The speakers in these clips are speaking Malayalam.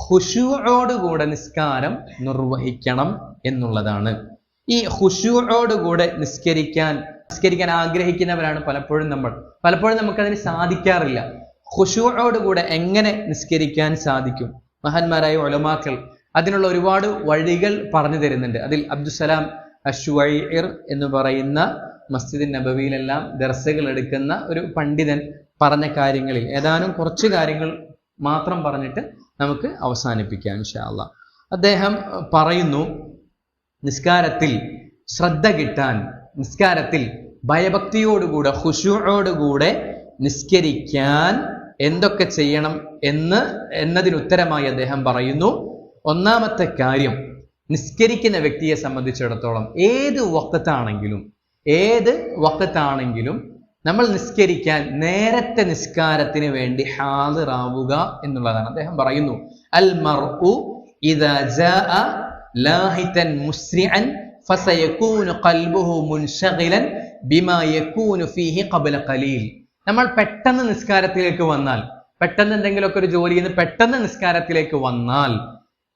ഖുശൂഅോടുകൂടെ നിസ്കാരം നിർവഹിക്കണം എന്നുള്ളതാണ്. ഈ ഖുശൂഅോടുകൂടെ നിസ്കരിക്കാൻ ആഗ്രഹിക്കുന്നവരാണ് പലപ്പോഴും നമുക്കതിന് സാധിക്കാറില്ല. ഖുശൂഅോടുകൂടെ എങ്ങനെ നിസ്കരിക്കാൻ സാധിക്കും? മഹാന്മാരായ ഉലമാക്കൾ അതിനുള്ള ഒരുപാട് വഴികൾ പറഞ്ഞു തരുന്നുണ്ട്. അതിൽ അബ്ദുസ്സലാം അശ്വൈർ എന്ന് പറയുന്ന മസ്ജിദ് നബവിയിലെല്ലാം ദർസുകൾ എടുക്കുന്ന ഒരു പണ്ഡിതൻ പറഞ്ഞ കാര്യങ്ങളിൽ ഏതാനും കുറച്ച് കാര്യങ്ങൾ മാത്രം പറഞ്ഞിട്ട് നമുക്ക് അവസാനിപ്പിക്കാം ഇൻഷാ അല്ലാഹ്. അദ്ദേഹം പറയുന്നു, നിസ്കാരത്തിൽ ശ്രദ്ധ കിട്ടാൻ, നിസ്കാരത്തിൽ ഭയഭക്തിയോടുകൂടെ ഖുശൂഅോടുകൂടെ നിസ്കരിക്കാൻ എന്തൊക്കെ ചെയ്യണം എന്നതിനുത്തരമായി അദ്ദേഹം പറയുന്നു, ഒന്നാമത്തെ കാര്യം, നിസ്കരിക്കുന്ന വ്യക്തിയെ സംബന്ധിച്ചിടത്തോളം ഏത് വഖത്താണെങ്കിലും നമ്മൾ നിസ്കരിക്കാൻ നേരത്തെ നിസ്കാരത്തിന് വേണ്ടി ഹാദിറാവുക എന്നുള്ളതാണ്. അദ്ദേഹം പറയുന്നു, അൽ മർഉ ഇദാ ജാഅ ലാഹിതൻ മുസ്രിഅൻ ഫസയകൂനു ഖൽബുഹു മുൻശഗിലൻ ബിമാ യകൂനു ഫീഹി ഖബ്ല ഖലീൽ. നമ്മൾ പെട്ടെന്ന് നിസ്കാരത്തിലേക്ക് വന്നാൽ, പെട്ടെന്ന് എന്തെങ്കിലുമൊക്കെ ഒരു ജോലിയിൽ നിന്ന് പെട്ടെന്ന് നിസ്കാരത്തിലേക്ക് വന്നാൽ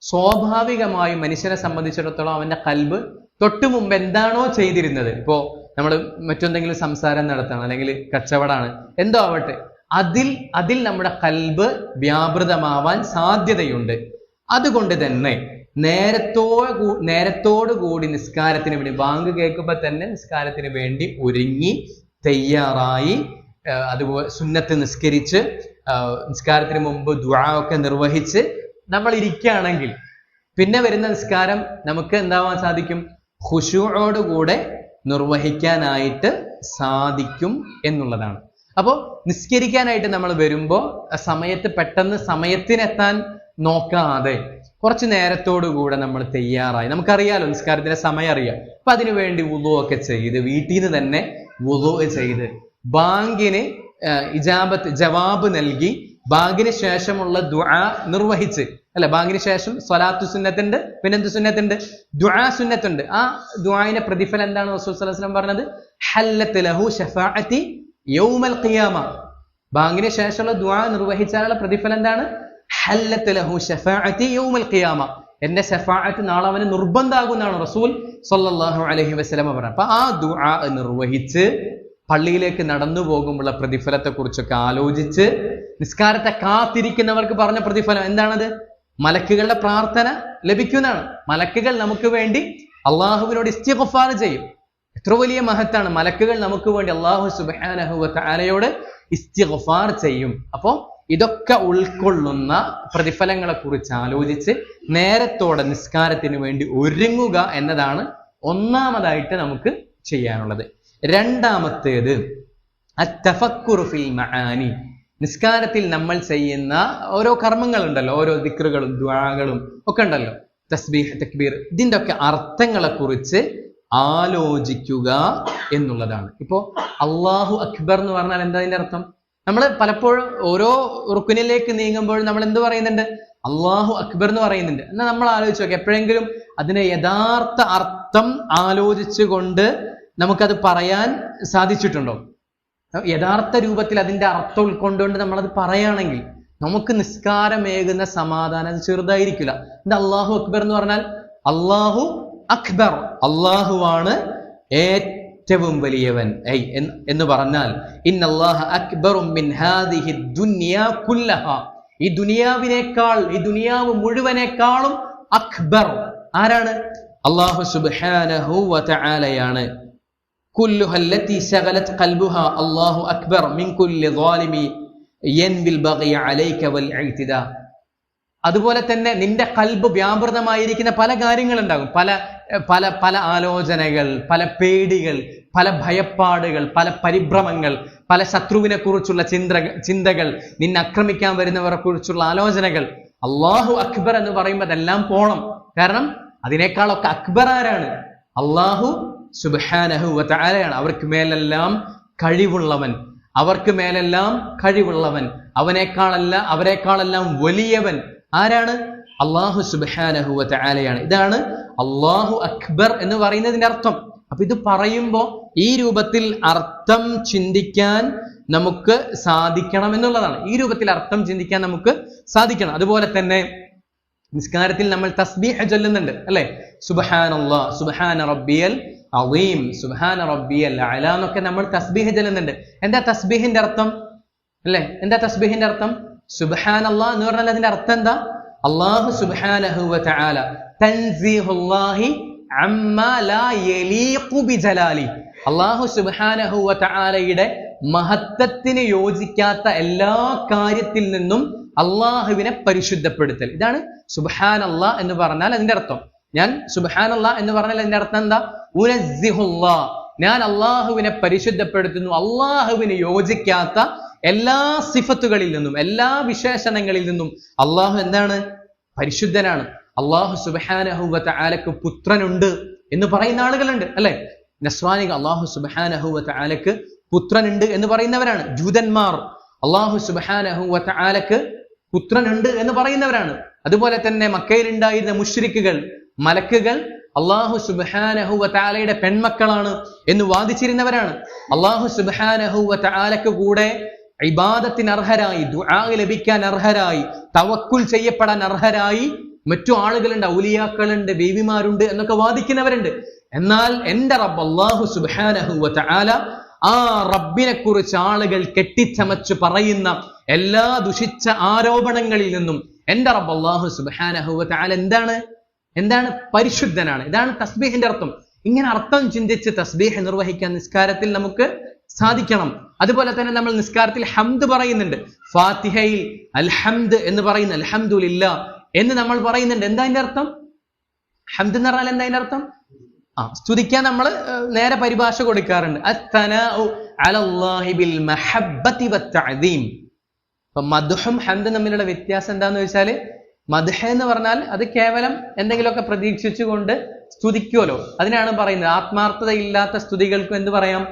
സ്വാഭാവികമായും മനുഷ്യനെ സംബന്ധിച്ചിടത്തോളം അവന്റെ കൽബ് തൊട്ടു മുമ്പ് എന്താണോ ചെയ്തിരുന്നത്, ഇപ്പോ നമ്മൾ മറ്റെന്തെങ്കിലും സംസാരം നടത്തണം, അല്ലെങ്കിൽ കച്ചവടമാണ്, എന്തോ ആവട്ടെ, അതിൽ നമ്മുടെ കൽബ് വ്യാപൃതമാവാൻ സാധ്യതയുണ്ട്. അതുകൊണ്ട് തന്നെ നേരത്തോടുകൂടി നിസ്കാരത്തിന് വേണ്ടി, ബാങ്ക് കേൾക്കുമ്പോൾ തന്നെ നിസ്കാരത്തിന് വേണ്ടി ഒരുങ്ങി തയ്യാറായി, അതുപോലെ സുന്നത്ത് നിസ്കരിച്ച് നിസ്കാരത്തിന് മുമ്പ് ദുആ ഒക്കെ നിർവഹിച്ച് നമ്മൾ ഇരിക്കുകയാണെങ്കിൽ പിന്നെ വരുന്ന നിസ്കാരം നമുക്ക് എന്താവാൻ സാധിക്കും? ഖുശൂഅോടുകൂടെ നിർവഹിക്കാനായിട്ട് സാധിക്കും എന്നുള്ളതാണ്. അപ്പോൾ നിസ്കരിക്കാനായിട്ട് നമ്മൾ വരുമ്പോൾ പെട്ടെന്ന് സമയത്തിനെത്താൻ നോക്കാതെ കുറച്ച് നേരത്തോടുകൂടെ നമ്മൾ തയ്യാറായി, നമുക്കറിയാലോ നിസ്കാരത്തിന്റെ സമയം അറിയാം, അപ്പൊ അതിനുവേണ്ടി വുളു ഒക്കെ ചെയ്ത്, വീട്ടിൽ നിന്ന് തന്നെ വുളു ചെയ്ത്, ബാങ്കിന് ജവാബ് നൽകി, ബാങ്കിന് ശേഷമുള്ള ദുആ നിർവഹിച്ച്, അല്ല ബാങ്കിന് ശേഷം സ്വലാത്തു സുന്നത്തുണ്ട്, പിന്നെന്ത് സുന്നത്തുണ്ട്? ദുആ സുന്നത്തുണ്ട്. ആ ദുആയിന്റെ പ്രതിഫലം എന്താണ് റസൂൽ സ്വല്ലല്ലാഹു അലൈഹി വസല്ലം പറഞ്ഞത്? ഹല്ലത്ത് ലഹു ശഫാഅത്തി യൗമൽ ഖിയാമ. ബാങ്കിന് ശേഷമുള്ള ദുആ നിർവഹിച്ചാലുള്ള പ്രതിഫലം എന്താണ്? ഹല്ലത്ത് ലഹു ശഫാഅത്തി യൗമൽ ഖിയാമ. എന്റെ ശഫാഅത്ത് നാളെ അവന് നിർബന്ധമാകുന്നതാണ് റസൂൽ സ്വല്ലല്ലാഹു അലൈഹി വസല്ലം പറഞ്ഞത്. അപ്പൊ ആ ദുആ നിർവഹിച്ച് പള്ളിയിലേക്ക് നടന്നു പോകുമ്പോഴുള്ള പ്രതിഫലത്തെ കുറിച്ചൊക്കെ ആലോചിച്ച്, നിസ്കാരത്തെ കാത്തിരിക്കുന്നവർക്ക് പറഞ്ഞ പ്രതിഫലം എന്താണത്? മലക്കുകളുടെ പ്രാർത്ഥന ലഭിക്കുന്നതാണ്. മലക്കുകൾ നമുക്ക് വേണ്ടി അള്ളാഹുവിനോട് ഇസ്തിഗ്ഫാർ ചെയ്യും. എത്ര വലിയ മഹത്താണ്! മലക്കുകൾ നമുക്ക് വേണ്ടി അള്ളാഹു സുബ്ഹാനഹു വ തആലയോട് ഇസ്തിഗ്ഫാർ ചെയ്യും. അപ്പോ ഇതൊക്കെ ഉൾക്കൊള്ളുന്ന പ്രതിഫലങ്ങളെ കുറിച്ച് ആലോചിച്ച് നേരത്തോടെ നിസ്കാരത്തിന് വേണ്ടി ഒരുങ്ങുക എന്നതാണ് ഒന്നാമതായിട്ട് നമുക്ക് ചെയ്യാനുള്ളത്. രണ്ടാമത്തേത് അത്തഫക്കുറു ഫിൽ മആനി. നിസ്കാരത്തിൽ നമ്മൾ ചെയ്യുന്ന ഓരോ കർമ്മങ്ങളുണ്ടല്ലോ, ഓരോ ദിക്റുകളും ദുആകളും ഒക്കെ ഉണ്ടല്ലോ, തസ്ബീഹ്, തക്ബീർ, ഇതിന്റെ ഒക്കെ അർത്ഥങ്ങളെ കുറിച്ച് ആലോചിക്കുക എന്നുള്ളതാണ്. ഇപ്പോ അല്ലാഹു അക്ബർ എന്ന് പറഞ്ഞാൽ എന്താ അതിന്റെ അർത്ഥം? നമ്മൾ പലപ്പോഴും ഓരോ റുക്നിലേക്ക് നീങ്ങുമ്പോൾ നമ്മൾ എന്ത് പറയുന്നുണ്ട്? അല്ലാഹു അക്ബർ എന്ന് പറയുന്നുണ്ട്. എന്നാൽ നമ്മൾ ആലോചിച്ച് നോക്കാം, എപ്പോഴെങ്കിലും അതിന്റെ യഥാർത്ഥ അർത്ഥം ആലോചിച്ചുകൊണ്ട് നമുക്കത് പറയാൻ സാധിച്ചിട്ടുണ്ടോ? യഥാർത്ഥ രൂപത്തിൽ അതിന്റെ അർത്ഥം ഉൾക്കൊണ്ടുകൊണ്ട് നമ്മളത് പറയുകയാണെങ്കിൽ നമുക്ക് നിസ്കാരമേകുന്ന സമാധാനം അത് ചെറുതായിരിക്കില്ല. എന്താ അല്ലാഹു അക്ബർ എന്ന് പറഞ്ഞാൽ? അല്ലാഹു അക്ബർ, അല്ലാഹുവാണ് ഏറ്റവും വലിയവൻ എന്ന് പറഞ്ഞാൽ ഇന്നല്ലാഹ അക്ബറു മിൻ ഹാദിഹി ദുനിയാ കുല്ലഹാ. ഈ ദുനിയാവിനേക്കാൾ, ഈ ദുനിയാവ് മുഴുവനേക്കാളും അക്ബർ ആരാണ്? അല്ലാഹു സുബ്ഹാനഹു വ തആലയാണ്. കുല്ലുഹാ അല്ലതി ശഗലത് ഖൽബുഹാ അല്ലാഹു അക്ബർ മിൻ കുല്ലി ളാലിമി യൻബിൽ ബഗി അലൈക വൽ ഇഅ്തിദാ. അതുപോലെ തന്നെ നിന്റെ കൽബ് വ്യാപൃതമായിരിക്കുന്ന പല കാര്യങ്ങളുണ്ടാകും, പല പല പല ആലോചനകൾ, പല പേടികൾ, പല ഭയപ്പാടുകൾ, പല പരിഭ്രമങ്ങൾ, പല ശത്രുവിനെ കുറിച്ചുള്ള ചിന്തകൾ, നിന്നെ ആക്രമിക്കാൻ വരുന്നവരെ കുറിച്ചുള്ള ആലോചനകൾ. അല്ലാഹു അക്ബർ എന്ന് പറയുമ്പോൾ അതെല്ലാം പോണം. കാരണം അതിനേക്കാളൊക്കെ അക്ബർ ആരാണ്? അല്ലാഹു സുബ്ഹാനഹു വ തആലയാണ്. അവർക്ക് മേലെല്ലാം കഴിവുള്ളവൻ, അവരെക്കാളെല്ലാം വലിയവൻ ആരാണ്? അല്ലാഹു സുബ്ഹാനഹു വ തആലയാണ്. ഇതാണ് അല്ലാഹു അക്ബർ എന്ന് പറയുന്നതിന്റെ അർത്ഥം. അപ്പൊ ഇത് പറയുമ്പോൾ ഈ രൂപത്തിൽ അർത്ഥം ചിന്തിക്കാൻ നമുക്ക് സാധിക്കണം എന്നുള്ളതാണ്. ഈ രൂപത്തിൽ അർത്ഥം ചിന്തിക്കാൻ നമുക്ക് സാധിക്കണം. അതുപോലെ തന്നെ നിസ്കാരത്തിൽ നമ്മൾ തസ്ബീഹ് ചൊല്ലുന്നുണ്ട് അല്ലെ? സുബ്ഹാനല്ലാഹ്, സുബ്ഹാന റബ്ബിയൽ അളീം, സുബ്ഹാന റബ്ബിയൽ അഅല എന്നൊക്കെ നമ്മൾ തസ്ബീഹ് ചൊല്ലുന്നുണ്ട്. എന്താ തസ്ബീഹിന്റെ അർത്ഥം അല്ലെ? എന്താ തസ്ബീഹിന്റെ അർത്ഥം? സുബ്ഹാനല്ലാഹ് എന്ന് പറഞ്ഞാൽ അതിന്റെ അർത്ഥം എന്താ? അല്ലാഹു സുബ്ഹാനഹു വ തആല തൻസീഹുല്ലാഹി അമ്മാ ലാ യലീഖു ബിജലാലി. അല്ലാഹു സുബ്ഹാനഹു വ തആലയുടെ മഹത്വത്തിന് യോജിക്കാത്ത എല്ലാ കാര്യത്തിൽ നിന്നും അള്ളാഹുവിനെ പരിശുദ്ധപ്പെടുത്തൽ. ഇതാണ് സുബ്ഹാനല്ലാഹ് എന്ന് പറഞ്ഞാൽ അതിന്റെ അർത്ഥം. ഞാൻ സുബ്ഹാനല്ലാഹ് എന്ന് പറഞ്ഞാൽ അതിന്റെ അർത്ഥം എന്താ? ഉനസ്സിഹുല്ലാഹ്, ഞാൻ അള്ളാഹുവിനെ പരിശുദ്ധപ്പെടുത്തുന്നു. അള്ളാഹുവിന് യോജിക്കാത്ത എല്ലാ സിഫത്തുകളിൽ നിന്നും, എല്ലാ വിശേഷണങ്ങളിൽ നിന്നും അള്ളാഹു എന്താണ്? പരിശുദ്ധനാണ്. അള്ളാഹു സുബ്ഹാനഹു വ തആലക്ക് പുത്രനുണ്ട് എന്ന് പറയുന്ന ആളുകളുണ്ട് അല്ലെ? നസ്രാനികൾ അള്ളാഹു സുബ്ഹാനഹു വ തആലക്ക് പുത്രനുണ്ട് എന്ന് പറയുന്നവരാണ്. ജൂതന്മാർ അള്ളാഹു സുബ്ഹാനഹു വ തആലക്ക് പുത്രനുണ്ട് എന്ന് പറയുന്നവരാണ്. അതുപോലെ തന്നെ മക്കയിൽ ഉണ്ടായിരുന്ന മുശ്രിക്കുകൾ, മലക്കുകൾ അള്ളാഹു സുബ്ഹാനഹു വ തആലയുടെ പെൺമക്കളാണ് എന്ന് വാദിച്ചിരുന്നവരാണ്. അള്ളാഹു സുബ്ഹാനഹു വ തആലക്ക് കൂടെ ഇബാദത്തിന് അർഹരായി, ദുആ ലഭിക്കാൻ അർഹരായി, തവക്കുൽ ചെയ്യപ്പെടാൻ അർഹരായി മറ്റു ആളുകളുണ്ട്, ഔലിയാക്കളുണ്ട്, ബീവിമാരുണ്ട് എന്നൊക്കെ വാദിക്കുന്നവരുണ്ട്. എന്നാൽ എന്റെ റബ്ബ് അല്ലാഹു സുബ്ഹാനഹു വ തആല, ആ റബ്ബിനെ കുറിച്ച് ആളുകൾ കെട്ടിച്ചമച്ച് പറയുന്ന എല്ലാ ദുഷിച്ച ആരോപണങ്ങളിൽ നിന്നും എന്റെ റബ്ബ് അല്ലാഹു സുബ്ഹാനഹു വ തആല എന്താണ്? പരിശുദ്ധനാണ്. ഇതാണ് തസ്ബീഹിന്റെ അർത്ഥം. ഇങ്ങനെ അർത്ഥം ചിന്തിച്ച് തസ്ബീഹ് നിർവഹിക്കാൻ നിസ്കാരത്തിൽ നമുക്ക് സാധിക്കണം. അതുപോലെ തന്നെ നമ്മൾ നിസ്കാരത്തിൽ ഹംദ് പറയുന്നുണ്ട്. ഫാത്തിഹയിൽ അൽഹംദ് എന്ന് പറയുന്ന അൽഹംദുലില്ലാ എന്ന് നമ്മൾ പറയുന്നുണ്ട്. എന്താ അതിന്റെ അർത്ഥം? ഹംദ് എന്ന് പറഞ്ഞാൽ എന്താ അതിന്റെ അർത്ഥം? സ്തുതിക്കാൻ നമ്മൾ നേരെ പരിഭാഷ കൊടുക്കാറുണ്ട്. അത്തനാഉ അലല്ലാഹി ബിൽ മഹബ്ബതി വത്തഅദീം. അപ്പൊ മദ്ഹും ഹംദും തമ്മിലുള്ള വ്യത്യാസം എന്താന്ന് വെച്ചാല്, മദ്ഹ് എന്ന് പറഞ്ഞാൽ അത് കേവലം എന്തെങ്കിലുമൊക്കെ പ്രതീക്ഷിച്ചുകൊണ്ട് സ്തുതിക്കുമല്ലോ, അതിനാണ് പറയുന്നത്. ആത്മാർത്ഥതയില്ലാത്ത സ്തുതികൾക്കും എന്ത് പറയാം?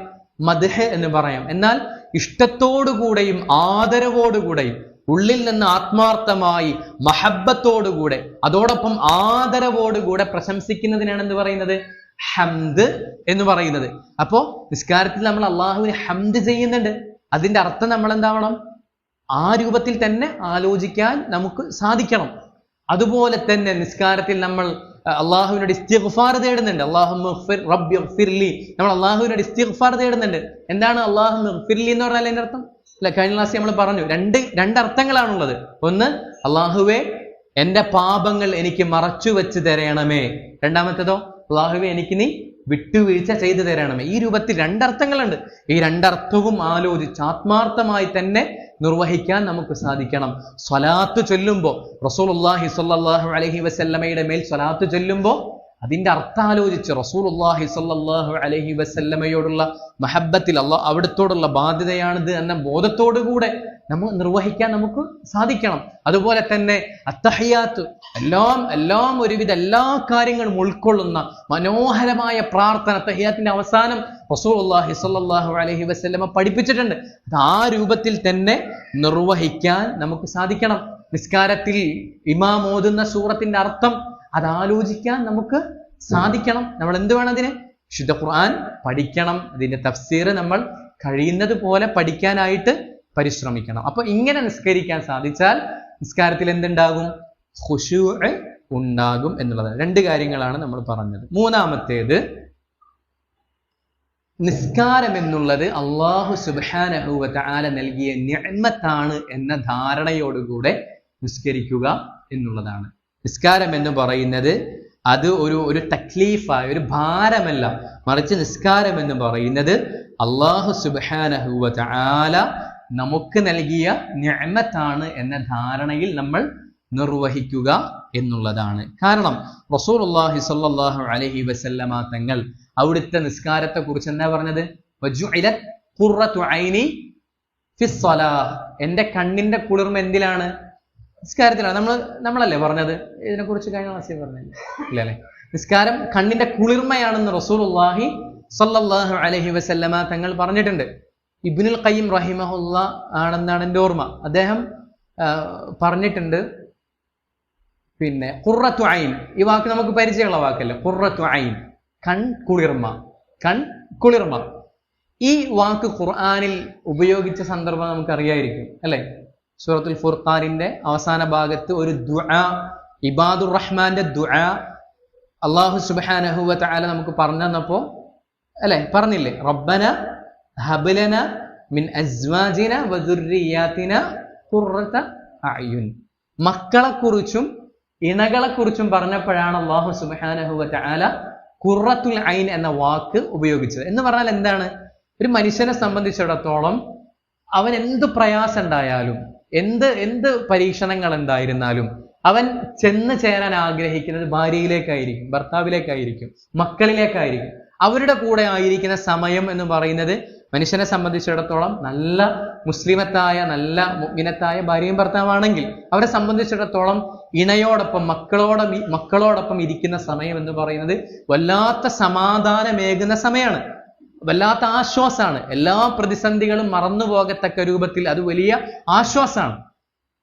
മദ്ഹ് എന്ന് പറയാം. എന്നാൽ ഇഷ്ടത്തോടുകൂടെയും ആദരവോടുകൂടെയും ഉള്ളിൽ നിന്ന് ആത്മാർത്ഥമായി മഹബ്ബത്തോടുകൂടെ അതോടൊപ്പം ആദരവോടുകൂടെ പ്രശംസിക്കുന്നതിനാണ് എന്ത് പറയുന്നത്? ഹംദ് എന്ന് പറയുന്നത്. അപ്പോ നിസ്കാരത്തിൽ നമ്മൾ അള്ളാഹുവിനെ ഹംദ് ചെയ്യുന്നുണ്ട്. അതിന്റെ അർത്ഥം നമ്മൾ എന്താവണം? ആ രൂപത്തിൽ തന്നെ ആലോചിക്കാൻ നമുക്ക് സാധിക്കണം. അതുപോലെ തന്നെ നിസ്കാരത്തിൽ നമ്മൾ അള്ളാഹുവിനോട് ഇസ്തിഗ്ഫാർ തേടുന്നുണ്ട്. അല്ലാഹുമ്മ ഇഗ്ഫിർ റബ്ബി ഇഗ്ഫിർലി, നമ്മൾ അള്ളാഹുവിനോട് ഇസ്തിഗ്ഫാർ തേടുന്നുണ്ട്. എന്താണ് അല്ലാഹുമ്മ ഇഗ്ഫിർലി എന്ന് പറഞ്ഞാൽ അതിന്റെ അർത്ഥം? അല്ല, കഴിഞ്ഞ ക്ലാസ്സിൽ നമ്മൾ പറഞ്ഞു രണ്ട് അർത്ഥങ്ങളാണുള്ളത്. ഒന്ന്, അള്ളാഹുവേ എന്റെ പാപങ്ങൾ എനിക്ക് മറച്ചു വെച്ച് തരണമേ. രണ്ടാമത്തേതോ, അള്ളാഹുവേ എനിക്ക് നീ വിട്ടുവീഴ്ച ചെയ്തു തരണമേ. ഈ രൂപത്തിൽ രണ്ടർത്ഥങ്ങളുണ്ട്. ഈ രണ്ടർത്ഥവും ആലോചിച്ച് ആത്മാർത്ഥമായി തന്നെ നിർവഹിക്കാൻ നമുക്ക് സാധിക്കണം. സ്വലാത്ത് ചൊല്ലുമ്പോൾ, റസൂലുള്ളാഹി സ്വല്ലല്ലാഹു അലൈഹി വസല്ലമയുടെ മേൽ സ്വലാത്ത് ചൊല്ലുമ്പോൾ അതിന്റെ അർത്ഥം ആലോചിച്ച് റസൂലുള്ളാഹി സ്വല്ലല്ലാഹു അലൈഹി വസല്ലമയോടുള്ള മഹബ്ബത്തിൽ, അവിടത്തോടുള്ള ബാധ്യതയാണിത് എന്ന ബോധത്തോടുകൂടെ നമ്മൾ നിർവഹിക്കാൻ നമുക്ക് സാധിക്കണം. അതുപോലെ തന്നെ അത്തഹിയാത്ത്, എല്ലാം ഒരുവിധ എല്ലാ കാര്യങ്ങളും ഉൾക്കൊള്ളുന്ന മനോഹരമായ പ്രാർത്ഥന തഹിയാത്തിന്റെ അവസാനം റസൂലുള്ളാഹി സ്വല്ലല്ലാഹു അലൈഹി വസല്ലമ പഠിപ്പിച്ചിട്ടുണ്ട്. അത് ആ രൂപത്തിൽ തന്നെ നിർവഹിക്കാൻ നമുക്ക് സാധിക്കണം. നിസ്കാരത്തിൽ ഇമാം ഓതുന്ന സൂറത്തിന്റെ അർത്ഥം അത് ആലോചിക്കാൻ നമുക്ക് സാധിക്കണം. നമ്മൾ എന്ത് വേണം? അതിന് വിശുദ്ധ ഖുർആൻ പഠിക്കണം. അതിന്റെ തഫ്സീർ നമ്മൾ കഴിയുന്നത് പോലെ പഠിക്കാനായിട്ട് പരിശ്രമിക്കണം. അപ്പൊ ഇങ്ങനെ നിസ്കരിക്കാൻ സാധിച്ചാൽ നിസ്കാരത്തിൽ എന്തുണ്ടാകും? ഖുശൂഅ് ഉണ്ടാകും എന്നുള്ളതാണ്. രണ്ട് കാര്യങ്ങളാണ് നമ്മൾ പറഞ്ഞത്. മൂന്നാമത്തേത്, നിസ്കാരം എന്നുള്ളത് അല്ലാഹു സുബ്ഹാനഹു വ തആല നൽകിയ നിഅ്മത്താണ് എന്ന ധാരണയോടുകൂടെ നിസ്കരിക്കുക എന്നുള്ളതാണ്. നിസ്കാരം എന്ന് പറയുന്നത് അത് ഒരു തക്ലീഫായ ഒരു ഭാരമല്ല, മറിച്ച് നിസ്കാരം എന്ന് പറയുന്നത് അല്ലാഹു സുബ്ഹാനഹു വ തആല നമുക്ക് നൽകിയ നിഅ്മത്താണ് എന്ന ധാരണയിൽ നമ്മൾ നിർവഹിക്കുക എന്നുള്ളതാണ്. കാരണം റസൂലുള്ളാഹി സ്വല്ലല്ലാഹു അലൈഹി വസല്ലമ തങ്ങൾ അവിടുത്തെ നിസ്കാരത്തെ കുറിച്ച് എന്താ പറഞ്ഞത്? വജുഇലത് ഖുർറതു ഐനി ഫിസ് സ്വലാഹ്, എന്റെ കണ്ണിന്റെ കുളിർമ എന്തിലാണ്? നിസ്കാരത്തിലാണ്. നമ്മളല്ലേ പറഞ്ഞത്? ഇതിനെ കുറിച്ച് കഴിഞ്ഞ ക്ലാസ്സിൽ പറഞ്ഞില്ല ഇല്ലല്ലേ? നിസ്കാരം കണ്ണിന്റെ കുളിർമയാണെന്ന് റസൂലുള്ളാഹി സ്വല്ലല്ലാഹു അലൈഹി വസല്ലമ തങ്ങൾ പറഞ്ഞിട്ടുണ്ട്. ഇബ്നുൽ ഖയ്യിം റഹിമഹുല്ല ആണെന്നാണ് എൻ്റെ ഓർമ്മ. അദ്ദേഹം പറഞ്ഞിട്ടുണ്ട്, പിന്നെ ഖുർറത്തു ഐൻ, ഈ വാക്ക് നമുക്ക് പരിചയമുള്ള വാക്കല്ല. ഖുർറത്തു ഐൻ, കൺകുളിർമ. ഈ വാക്ക് ഖുർആനിൽ ഉപയോഗിച്ച സന്ദർഭം നമുക്കറിയായിരിക്കും അല്ലെ? സൂറത്തുൽ ഫുർഖാനിന്റെ അവസാന ഭാഗത്ത് ഒരു ദുആ ഇബാദുർ റഹ്മാന്റെ ദുആ അല്ലാഹു സുബ്ഹാനഹു വ തആല നമുക്ക് പറഞ്ഞു തന്നപ്പോ അല്ലെ പറഞ്ഞില്ലേ, റബ്ബന ഹബ് ലനാ മിൻ അസ്വാജിന വ ദുർരിയാതിന ഖുർറത അഅ്യുൻ. മക്കളെക്കുറിച്ചും ഇണകളെക്കുറിച്ചും പറഞ്ഞപ്പോഴാണ് അല്ലാഹു സുബ്ഹാനഹു വ തആല ഖുർറത്തുൽ ഐൻ എന്ന വാക്ക് ഉപയോഗിച്ചത്. എന്ന് പറഞ്ഞാൽ എന്താണ്? ഒരു മനുഷ്യനെ സംബന്ധിച്ചിടത്തോളം അവൻ എന്ത് പ്രയാസം ഉണ്ടായാലും എന്ത് പരീക്ഷണങ്ങൾ ഉണ്ടായിരുന്നാലും അവൻ ചെന്ന് ചേരാൻ ആഗ്രഹിക്കുന്നത് ഭാര്യയിലേക്കായിരിക്കും, ഭർത്താവിലേക്കായിരിക്കും, മക്കളിലേക്കായിരിക്കും. അവരുടെ കൂടെ ആയിരിക്കുന്ന സമയം എന്ന് പറയുന്നത് മനുഷ്യനെ സംബന്ധിച്ചിടത്തോളം നല്ല മുസ്ലിമത്തായ നല്ല മുഅ്മിനത്തായ ഭാര്യയും ഭർത്താവാണെങ്കിൽ അവരെ സംബന്ധിച്ചിടത്തോളം ഇണയോടൊപ്പം മക്കളോടൊപ്പം ഇരിക്കുന്ന സമയം എന്ന് പറയുന്നത് വല്ലാത്ത സമാധാനമേകുന്ന സമയമാണ്, വല്ലാത്ത ആശ്വാസമാണ്. എല്ലാ പ്രതിസന്ധികളും മറന്നു പോകത്തക്ക രൂപത്തിൽ അത് വലിയ ആശ്വാസമാണ്.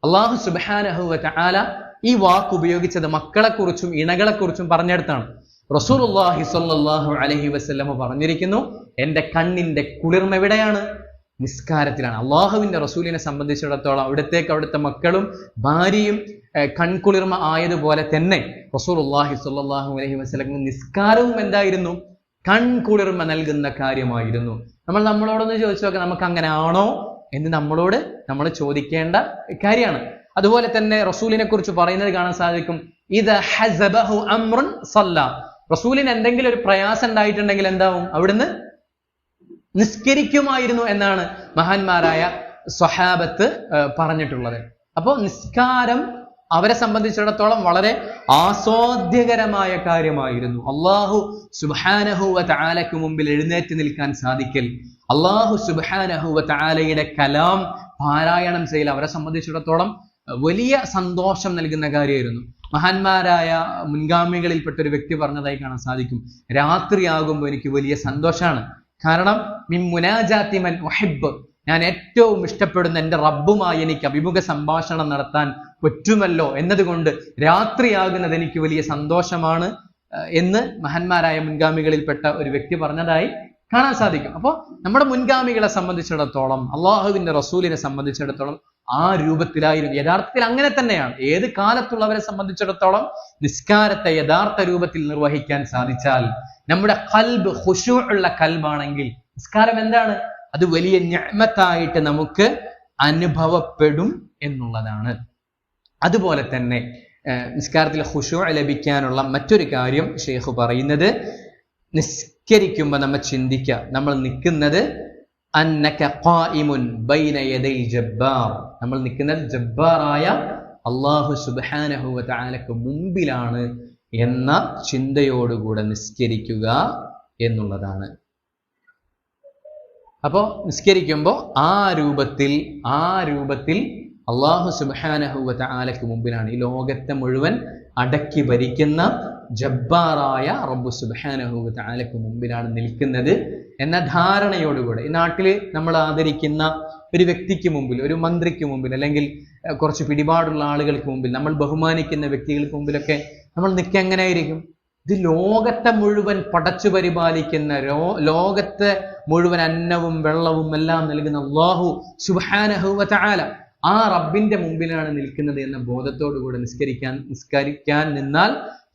അല്ലാഹു സുബ്ഹാനഹു വ തആല ഈ വാക്ക് ഉപയോഗിച്ചത് മക്കളെക്കുറിച്ചും ഇണകളെക്കുറിച്ചും പറഞ്ഞെടുത്താണ്. റസൂലുള്ളാഹി സ്വല്ലല്ലാഹു അലൈഹി വസല്ലം പറഞ്ഞിരിക്കുന്നു, എന്റെ കണ്ണിന്റെ കുളിർമ എവിടെയാണ്? നിസ്കാരത്തിലാണ്. അള്ളാഹുവിന്റെ റസൂലിനെ സംബന്ധിച്ചിടത്തോളം അവിടുത്തെ മക്കളും ഭാര്യയും കൺകുളിർമ ആയതുപോലെ തന്നെ റസൂലുള്ളാഹി സ്വല്ലല്ലാഹു അലൈഹി വസല്ലം നിസ്കാരവും എന്തായിരുന്നു? കൺകുളിർമ നൽകുന്ന കാര്യമായിരുന്നു. നമ്മളോടൊന്ന് ചോദിച്ചു നോക്കാം, നമുക്ക് അങ്ങനെ ആണോ എന്ന് നമ്മൾ ചോദിക്കേണ്ട കാര്യമാണ്. അതുപോലെ തന്നെ റസൂലിനെ കുറിച്ച് പറയുന്നത് കാണാൻ സാധിക്കും, ഇദ ഹസബഹു അംറുൻ സല്ല. റസൂലിന് എന്തെങ്കിലും ഒരു പ്രയാസം ഉണ്ടായിട്ടുണ്ടെങ്കിൽ എന്താവും? അവിടുന്ന് നിസ്കരിക്കുമായിരുന്നു എന്നാണ് മഹാന്മാരായ സ്വഹാബത്ത് പറഞ്ഞിട്ടുള്ളത്. അപ്പോൾ നിസ്കാരം അവരെ സംബന്ധിച്ചിടത്തോളം വളരെ ആസ്വാദ്യകരമായ കാര്യമായിരുന്നു. അല്ലാഹു സുബ്ഹാനഹു വ തആലയ്ക്ക് മുമ്പിൽ എഴുന്നേറ്റ് നിൽക്കാൻ സാധിക്കൽ, അല്ലാഹു സുബ്ഹാനഹു വ തആലയുടെ കലാം പാരായണം ചെയ്യൽ അവരെ സംബന്ധിച്ചിടത്തോളം വലിയ സന്തോഷം നൽകുന്ന കാര്യമായിരുന്നു. മഹാന്മാരായ മുൻഗാമികളിൽപ്പെട്ട ഒരു വ്യക്തി പറഞ്ഞതായി കാണാൻ സാധിക്കും, രാത്രിയാകുമ്പോൾ എനിക്ക് വലിയ സന്തോഷമാണ്. കാരണം മിൻ മുനാജാതി മൻ ഉഹിബ്ബ്, ഞാൻ ഏറ്റവും ഇഷ്ടപ്പെടുന്ന എൻ്റെ റബ്ബുമായി എനിക്ക് അഭിമുഖ സംഭാഷണം നടത്താൻ പറ്റുമല്ലോ എന്നതുകൊണ്ട് രാത്രിയാകുന്നത് എനിക്ക് വലിയ സന്തോഷമാണ് എന്ന് മഹാന്മാരായ മുൻഗാമികളിൽപ്പെട്ട ഒരു വ്യക്തി പറഞ്ഞതായി കാണാൻ സാധിക്കും. അപ്പോൾ നമ്മുടെ മുൻഗാമികളെ സംബന്ധിച്ചിടത്തോളം അള്ളാഹുവിന്റെ റസൂലിനെ സംബന്ധിച്ചിടത്തോളം ആ രൂപത്തിലായിരുന്നു. യഥാർത്ഥത്തിൽ അങ്ങനെ തന്നെയാണ്. ഏത് കാലത്തുള്ളവരെ സംബന്ധിച്ചിടത്തോളം നിസ്കാരത്തെ യഥാർത്ഥ രൂപത്തിൽ നിർവഹിക്കാൻ സാധിച്ചാൽ, നമ്മുടെ ഖൽബ് ഖുശൂ ഉള്ള ഖൽബാണെങ്കിൽ നിസ്കാരം എന്താണ്? അത് വലിയ നിഅ്മത്തായിട്ട് നമുക്ക് അനുഭവപ്പെടും എന്നുള്ളതാണ്. അതുപോലെ തന്നെ നിസ്കാരത്തിൽ ഖുശൂ ലഭിക്കാനുള്ള മറ്റൊരു കാര്യം ഷെയ്ഖ് പറയുന്നത്, നിസ്കരിക്കുമ്പോൾ നമ്മൾ ചിന്തിക്കുക, നമ്മൾ നിൽക്കുന്നത് അന്നക ഖായിമുൻ ബൈന യദൈൽ ജബ്ബാർ, നമ്മൾ നിൽക്കുന്നത് ജബ്ബാറായ അല്ലാഹു സുബ്ഹാനഹു വ തആലക്ക് മുമ്പിലാണ് എന്ന ചിന്തയോടുകൂടെ നിസ്കരിക്കുക എന്നുള്ളതാണ്. അപ്പോൾ നിസ്കരിക്കുമ്പോൾ ആ രൂപത്തിൽ അല്ലാഹു സുബ്ഹാനഹു വ തആലക്ക് മുമ്പിലാണ്, ഈ ലോകത്തെ മുഴുവൻ അടക്കി ഭരിക്കുന്ന ജബ്ബാറായ റബ്ബു സുബ്ഹാനഹു വ തആലക്ക് മുമ്പിലാണ് നിൽക്കുന്നത് എന്ന ധാരണയോടുകൂടെ ഈ നാട്ടിൽ നമ്മൾ ആദരിക്കുന്ന ഒരു വ്യക്തിക്ക് മുമ്പിൽ, ഒരു മന്ത്രിക്ക് മുമ്പിൽ, അല്ലെങ്കിൽ കുറച്ച് പിടിപാടുള്ള ആളുകൾക്ക് മുമ്പിൽ, നമ്മൾ ബഹുമാനിക്കുന്ന വ്യക്തികൾക്ക് മുമ്പിലൊക്കെ നമ്മൾ നിൽക്കുക എങ്ങനെയായിരിക്കും? ഇത് ലോകത്തെ മുഴുവൻ പടച്ചു പരിപാലിക്കുന്ന, ലോകത്തെ മുഴുവൻ അന്നവും വെള്ളവും എല്ലാം നൽകുന്ന അല്ലാഹു സുബ്ഹാനഹു വ തആല ആ റബ്ബിന്റെ മുമ്പിലാണ് നിൽക്കുന്നത് എന്ന ബോധത്തോടുകൂടെ നിസ്കരിക്കാൻ നിന്നാൽ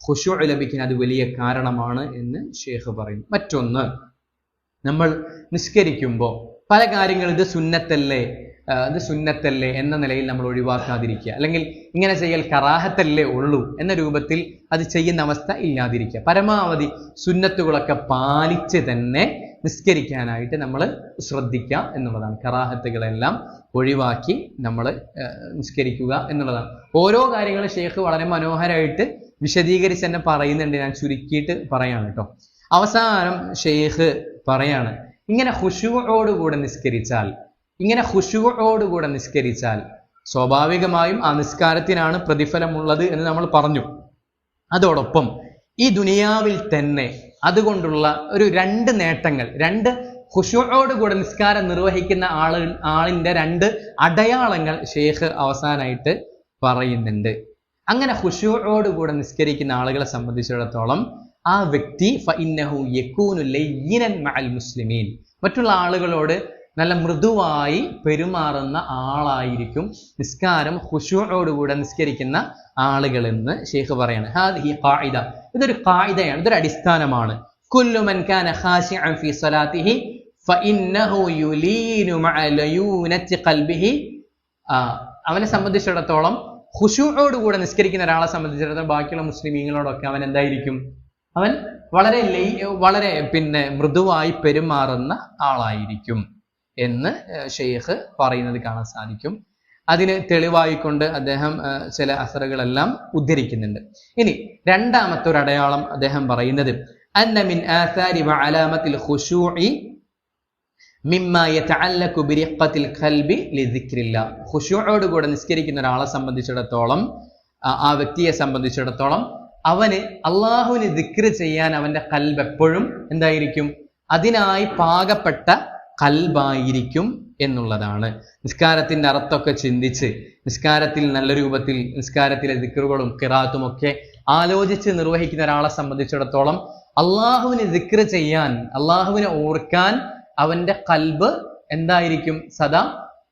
ഖുശൂ ലഭിക്കാൻ അത് വലിയ കാരണമാണ് എന്ന് ഷെയ്ഖ് പറയുന്നു. മറ്റൊന്ന്, നമ്മൾ നിസ്കരിക്കുമ്പോൾ പല കാര്യങ്ങൾ ഇത് സുന്നത്തല്ലേ എന്ന നിലയിൽ നമ്മൾ ഒഴിവാക്കാതിരിക്കുക, അല്ലെങ്കിൽ ഇങ്ങനെ ചെയ്യൽ കറാഹത്തല്ലേ ഉള്ളൂ എന്ന രൂപത്തിൽ അത് ചെയ്യുന്ന അവസ്ഥ ഇല്ലാതിരിക്കുക. പരമാവധി സുന്നത്തുകളൊക്കെ പാലിച്ച് തന്നെ നിസ്കരിക്കാനായിട്ട് നമ്മൾ ശ്രദ്ധിക്കുക എന്നുള്ളതാണ്. കറാഹത്തുകളെല്ലാം ഒഴിവാക്കി നമ്മൾ നിസ്കരിക്കുക എന്നുള്ളതാണ്. ഓരോ കാര്യങ്ങളും ഷെയ്ഖ് വളരെ മനോഹരമായിട്ട് വിശദീകരിച്ച് തന്നെ പറയുന്നുണ്ട്. ഞാൻ ചുരുക്കിയിട്ട് പറയാണ് കേട്ടോ. അവസാനം ഷെയ്ഖ് പറയാണ്, ഇങ്ങനെ ഖുശൂഅോടുകൂടെ നിസ്കരിച്ചാൽ സ്വാഭാവികമായും ആ നിസ്കാരത്തിനാണ് പ്രതിഫലമുള്ളത് എന്ന് നമ്മൾ പറഞ്ഞു. അതോടൊപ്പം ഈ ദുനിയാവിൽ തന്നെ അതുകൊണ്ടുള്ള ഒരു രണ്ട് നേട്ടങ്ങൾ, ഖുശൂഅോടുകൂടെ നിസ്കാരം നിർവഹിക്കുന്ന ആളിന്റെ രണ്ട് അടയാളങ്ങൾ ഷെയ്ഖ് അവസാനമായിട്ട് പറയുന്നുണ്ട്. അങ്ങനെ ഖുശൂഅോടുകൂടെ നിസ്കരിക്കുന്ന ആളുകളെ സംബന്ധിച്ചിടത്തോളം ആ വ്യക്തി ഫഇന്നഹു യകൂനു ലയ്യിനൻ മഅൽ മുസ്ലിമീൻ, മറ്റുള്ള ആളുകളോട് നല്ല മൃദുവായി പെരുമാറുന്ന ആളായിരിക്കും നിസ്കാരം ഖുശൂഅോടുകൂടെ നിസ്കരിക്കുന്ന ആളുകൾ എന്ന് ഷെയ്ഖ് പറയാണ്. ഹാദിഹി ഖാഇദ, ഇതൊരു ഖാഇദയാണ്, ഇതൊരു അടിസ്ഥാനമാണ്. കുല്ലു മൻ കാന ഖാശിഅൻ ഫീ സ്വലാത്തിഹി ഫഇന്നഹു യുലീനു മഅ ലയൂനത്തി ഖൽബിഹി. അവനെ സംബന്ധിച്ചിടത്തോളം ഖുശൂഅോടുകൂടെ നിസ്കരിക്കുന്ന ഒരാളെ സംബന്ധിച്ചിടത്തോളം ബാക്കിയുള്ള മുസ്ലിമീങ്ങളോടൊക്കെ അവൻ എന്തായിരിക്കും? അവൻ വളരെ മൃദുവായി പെരുമാറുന്ന ആളായിരിക്കും എന്ന് ഷെയ്ഖ് പറയുന്നത് കാണാൻ സാധിക്കും. അതിന് തെളിവായിക്കൊണ്ട് അദ്ദേഹം ചില അസറുകളെല്ലാം ഉദ്ധരിക്കുന്നുണ്ട്. ഇനി രണ്ടാമത്തെ ഒരു അടയാളം അദ്ദേഹം പറയുന്നത് അന്ന മിൻ ആസാരി വഅലാമത്തിൽ ഖുശൂഇ മിമ്മാ യതഅല്ലഖു ബിറിഖത്തിൽ ഖൽബി ലിദിക്രില്ലാ. ഖുശൂഅോടുകൂടെ നിസ്കരിക്കുന്ന ഒരാളെ സംബന്ധിച്ചിടത്തോളം, ആ വ്യക്തിയെ സംബന്ധിച്ചിടത്തോളം അവന് അള്ളാഹുവിന് ദിക്ർ ചെയ്യാൻ അവന്റെ കൽബ് എപ്പോഴും എന്തായിരിക്കും? അതിനായി പാകപ്പെട്ട കൽബായിരിക്കും എന്നുള്ളതാണ്. നിസ്കാരത്തിന്റെ അർത്ഥമൊക്കെ ചിന്തിച്ച് നിസ്കാരത്തിൽ നല്ല രൂപത്തിൽ നിസ്കാരത്തിലെ ദിക്റുകളും ഖിറാഅത്തും ഒക്കെ ആലോചിച്ച് നിർവഹിക്കുന്ന ഒരാളെ സംബന്ധിച്ചിടത്തോളം അള്ളാഹുവിന് ദിക്ർ ചെയ്യാൻ, അള്ളാഹുവിനെ ഓർക്കാൻ അവന്റെ കൽബ് എന്തായിരിക്കും? സദാ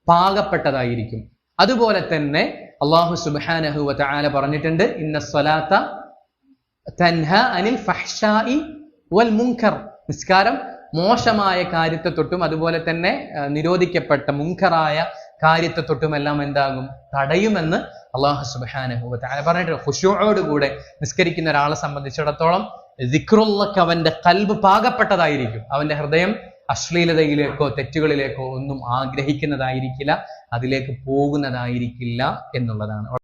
പാകപ്പെട്ടതായിരിക്കും. അതുപോലെ തന്നെ അല്ലാഹു സുബ്ഹാനഹു വ തആല പറഞ്ഞിട്ടുണ്ട്, ഇന്ന സ്വലാത്ത തൻഹ അനിൽ ഫഹ്ശാഇ വൽ മുൻകർ. നിസ്കാരം മോശമായ കാര്യത്തെ തൊട്ടും അതുപോലെ തന്നെ നിരോധിക്കപ്പെട്ട മുൻകറായ കാര്യത്തെ തൊട്ടും എല്ലാം എന്താകും? തടയുമെന്ന് അല്ലാഹു സുബ്ഹാനഹു വ തആല പറഞ്ഞിട്ടുണ്ട്. ഖുശൂഅോടുകൂടെ നിസ്കരിക്കുന്ന ഒരാളെ സംബന്ധിച്ചിടത്തോളം ദിക്റുള്ളക്ക് അവന്റെ കൽബ് പാകപ്പെട്ടതായിരിക്കും. അവന്റെ ഹൃദയം അശ്ലീലതയിലേക്കോ തെറ്റുകളിലേക്കോ ഒന്നും ആഗ്രഹിക്കുന്നതായിരിക്കില്ല, അതിലേക്ക് പോകുന്നതായിരിക്കില്ല എന്നുള്ളതാണ്.